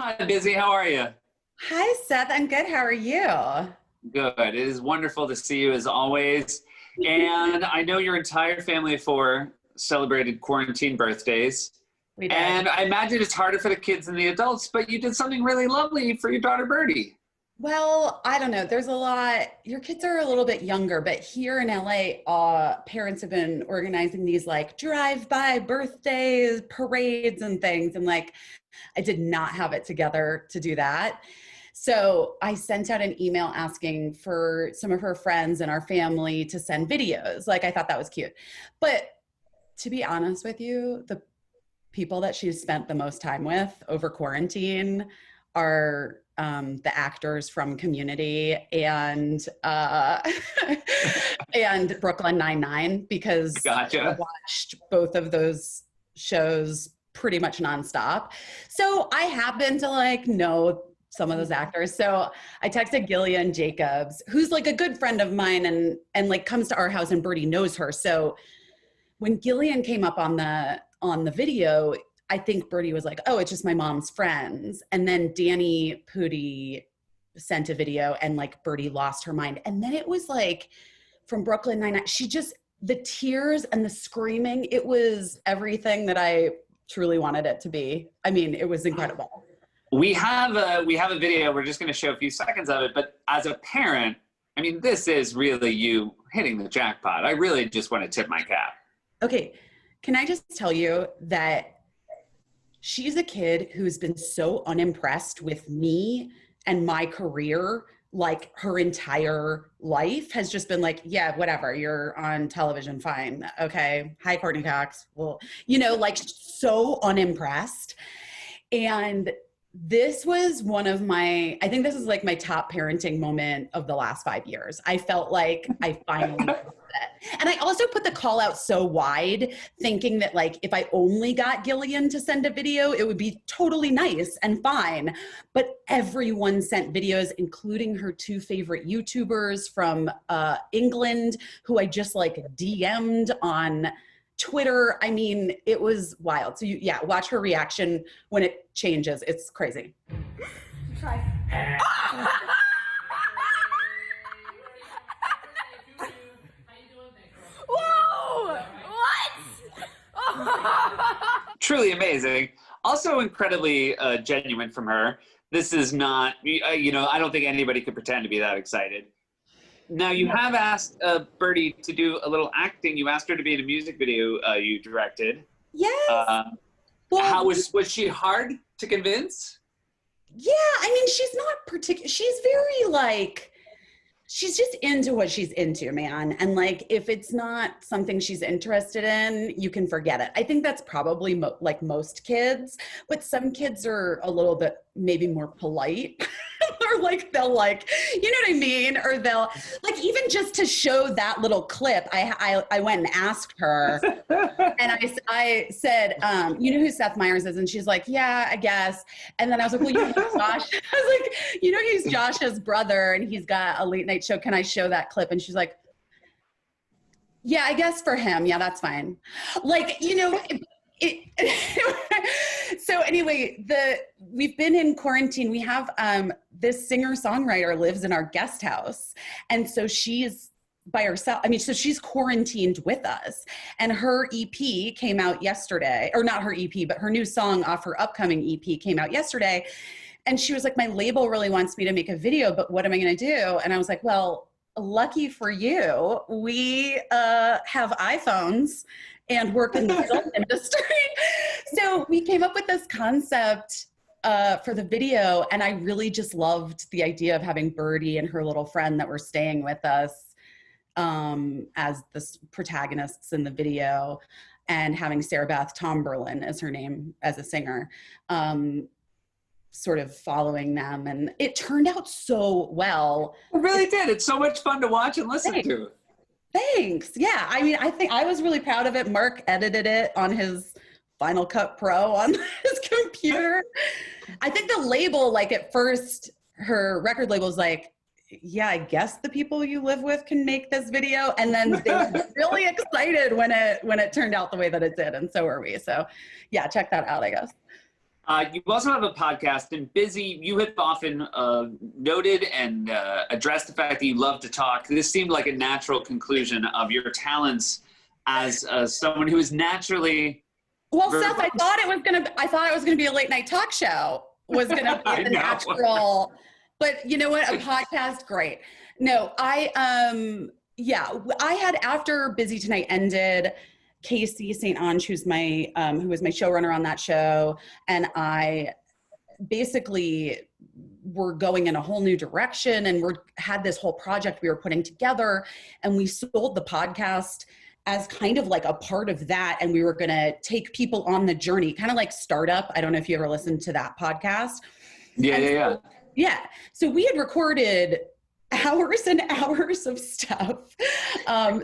Hi, Busy. How are you? Hi, Seth. I'm good. How are you? Good. It is wonderful to see you as always. And I know your entire family of four celebrated quarantine birthdays. We did. And I imagine it's harder for the kids than the adults, but you did something really lovely for your daughter Birdie. Well, I don't know. There's a lot. Your kids are a little bit younger, but here in LA, parents have been organizing these like drive-by birthdays, parades, and things. And like, I did not have it together to do that. So I sent out an email asking for some of her friends and our family to send videos. Like, I thought that was cute. But to be honest with you, the people that she's spent the most time with over quarantine are the actors from Community and and Brooklyn Nine-Nine, because I Gotcha. watched both of those shows pretty much nonstop. So I happen to like know some of those actors. So I texted Gillian Jacobs, who's like a good friend of mine and like comes to our house, and Birdie knows her. So when Gillian came up on the video, I think Birdie was like, "Oh, it's just my mom's friends." And then Danny Pudi sent a video, and like Birdie lost her mind. And then it was like from Brooklyn Nine-Nine. She just the tears and the screaming. It was everything that I truly wanted it to be. I mean, it was incredible. We have a video. We're just going to show a few seconds of it. But as a parent, I mean, this is really you hitting the jackpot. I really just want to tip my cap. Okay, can I just tell you that she's a kid who's been so unimpressed with me and my career, like her entire life has just been like, yeah, whatever, you're on television, fine. Okay. Hi, Courtney Cox. Well, like so unimpressed. And this was one of I think this is like my top parenting moment of the last 5 years. I felt like I finally did it. And I also put the call out so wide, thinking that like if I only got Gillian to send a video, it would be totally nice and fine. But everyone sent videos, including her two favorite YouTubers from England, who I just like DM'd on Twitter. I mean, it was wild. So yeah, watch her reaction when it changes. It's crazy. Try. Whoa! What? Truly amazing. Also incredibly genuine from her. This is not, I don't think anybody could pretend to be that excited. Now, you have asked Birdie to do a little acting. You asked her to be in a music video you directed. Yes. Well, was she hard to convince? Yeah, I mean, she's not particular. She's very like, she's just into what she's into, man. And like, if it's not something she's interested in, you can forget it. I think that's probably like most kids, but some kids are a little bit maybe more polite. Or like they'll like, you know what I mean? Or they'll like, even just to show that little clip, I went and asked her, and I said, you know who Seth Meyers is? And she's like, yeah, I guess. And then I was like, well, you know Josh. I was like, you know, he's Josh's brother, and he's got a late night show. Can I show that clip? And she's like, yeah, I guess for him. Yeah, that's fine. Like, so anyway, we've been in quarantine. We have this singer-songwriter lives in our guest house, and so she's by herself. I mean, so she's quarantined with us, and her EP came out yesterday, or not her EP, but her new song off her upcoming EP came out yesterday. And she was like, my label really wants me to make a video, but what am I going to do? And I was like, well, lucky for you, we have iPhones and work in the film industry. So we came up with this concept for the video, and I really just loved the idea of having Birdie and her little friend that were staying with us as the protagonists in the video, and having Sarah Beth Tomberlin as her name as a singer, sort of following them. And it turned out so well. It really did. It's so much fun to watch and listen Thanks. to. Thanks. Yeah. I mean, I think I was really proud of it. Mark edited it on his Final Cut Pro on his computer. I think the label, like at first, her record label was like, yeah, I guess the people you live with can make this video. And then they were really excited when it turned out the way that it did. And so are we. So yeah, check that out, I guess. You also have a podcast, and Busy, you have often noted and addressed the fact that you love to talk. This seemed like a natural conclusion of your talents as someone who is naturally. Well, Seth, I thought it was gonna be a late night talk show. Was gonna be the natural, but you know what? A podcast, great. No, I had, after Busy Tonight ended, Casey St. Ange, who was my showrunner on that show, and I basically were going in a whole new direction, and had this whole project we were putting together, and we sold the podcast as kind of like a part of that, and we were going to take people on the journey, kind of like Startup. I don't know if you ever listened to that podcast. Yeah. So we had recorded hours and hours of stuff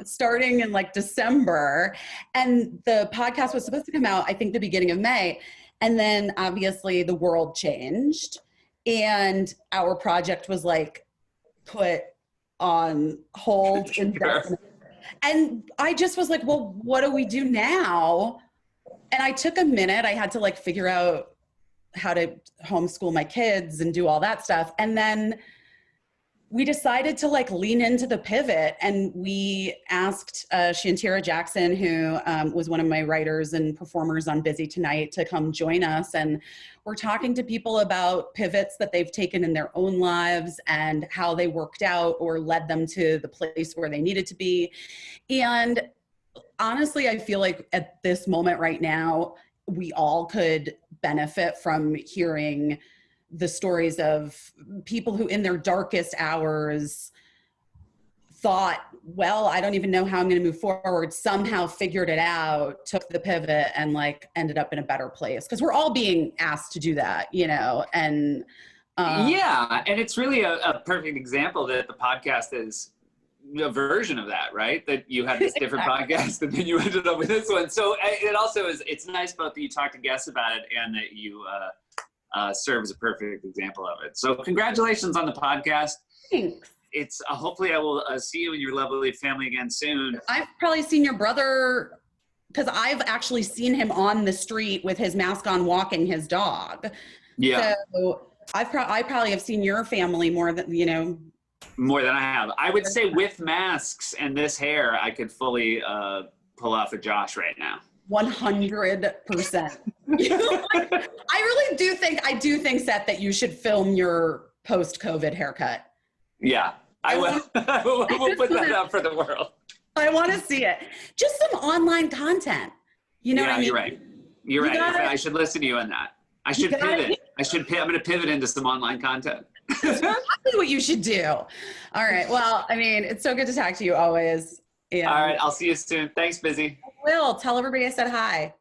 starting in like December, and the podcast was supposed to come out, I think, the beginning of May, and then obviously the world changed and our project was like put on hold indefinitely. And I just was like, well, what do we do now? And I took a minute. I had to like figure out how to homeschool my kids and do all that stuff, and then we decided to like lean into the pivot, and we asked Shantira Jackson, who was one of my writers and performers on Busy Tonight, to come join us. And we're talking to people about pivots that they've taken in their own lives and how they worked out or led them to the place where they needed to be. And honestly, I feel like at this moment right now, we all could benefit from hearing the stories of people who in their darkest hours thought, well, I don't even know how I'm going to move forward, somehow figured it out, took the pivot, and like ended up in a better place. Because we're all being asked to do that, you know? And yeah, and it's really a perfect example that the podcast is a version of that, right? That you had this different podcast and then you ended up with this one. So it also is, it's nice both that you talk to guests about it and that you serve as a perfect example of it. So congratulations on the podcast. Thanks. It's hopefully I will see you and your lovely family again soon. I've probably seen your brother, because I've actually seen him on the street with his mask on walking his dog. Yeah. So I probably have seen your family more than, you know. More than I have. I would say with masks and this hair, I could fully pull off a Josh right now. 100%. I really do think, Seth, that you should film your post-COVID haircut. Yeah, I will. We'll put that out for the world. I want to see it. Just some online content. You know what I mean? You're right. You're right. I should listen to you on that. I should pivot. I'm going to pivot into some online content. That's exactly what you should do. All right. Well, I mean, it's so good to talk to you always. All right. I'll see you soon. Thanks, Busy. Will, tell everybody I said hi.